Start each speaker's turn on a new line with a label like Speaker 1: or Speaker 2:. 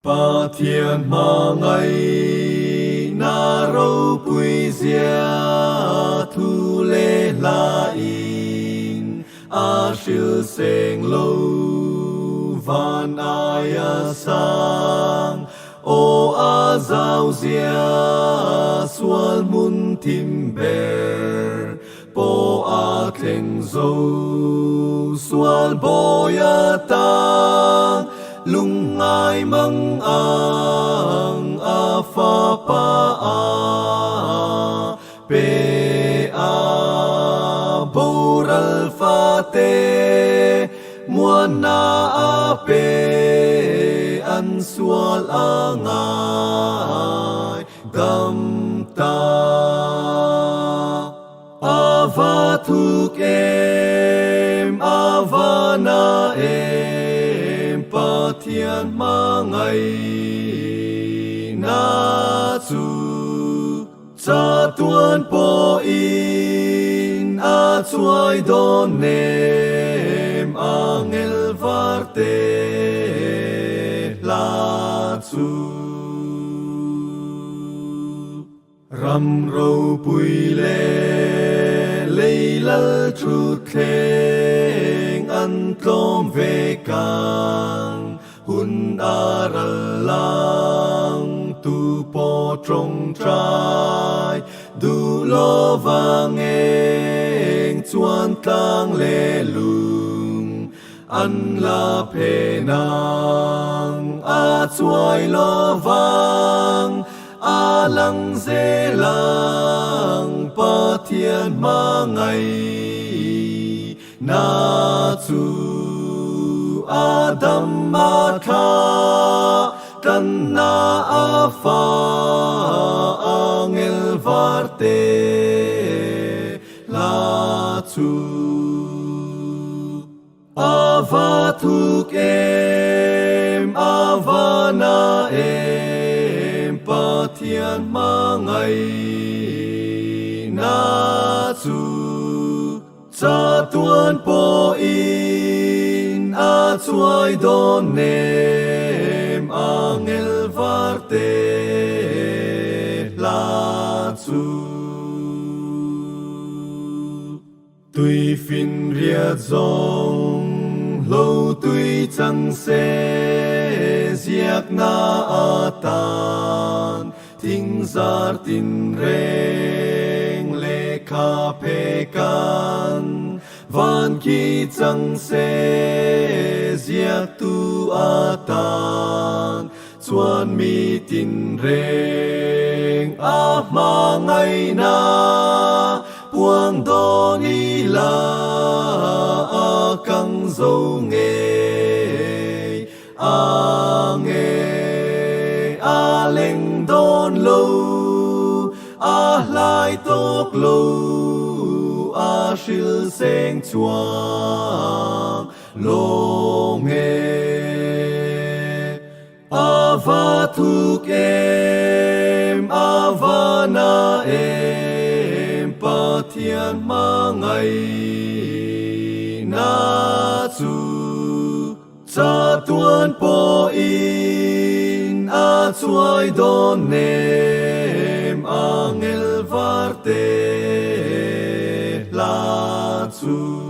Speaker 1: Ba thiên ma ngày na râu bùi dìa thu lê la in a siêu seng lâu van ai a sang o a giao dìa sual mun tim ber po a theng dâu sual boya tang lung ai mang ang a pha pa a pe a boral pha te muan na a pe an sual a ngai gam ta ava thuk em ava na em pa thiên ma ngày na chu cha tuan po in a chuai don nem angel varte la chu ram ro pui le leilal trut theng an tlom ve kang hun aral lang tu po trong trai du lo vang eng chuan tang le lung an la phe nang a chuai lo vang a lang dê lang pa thiên ma ngày na chu adam ma tha tan na a pha angel varte la chu ava thuk em ava na em pa thiên ma ngày na chu cha tuan po in a chuai don nem angel varte la chu tùy phin riết dòng lâu tùy chẳng sẽ giặc na a tan thinh giar tin reng le kha pe kan van ki chẳng sẽ giặc tu a tan chuan mi tin reng a ma ngày na buang don i la a căng dâu nghề a leng don lâu a lai tok lâu a shil seng chuang lo nghề ava thuk em ava na em pa thiên ma ngày na chu cha tuan po in a chuai don nem angel varte la chu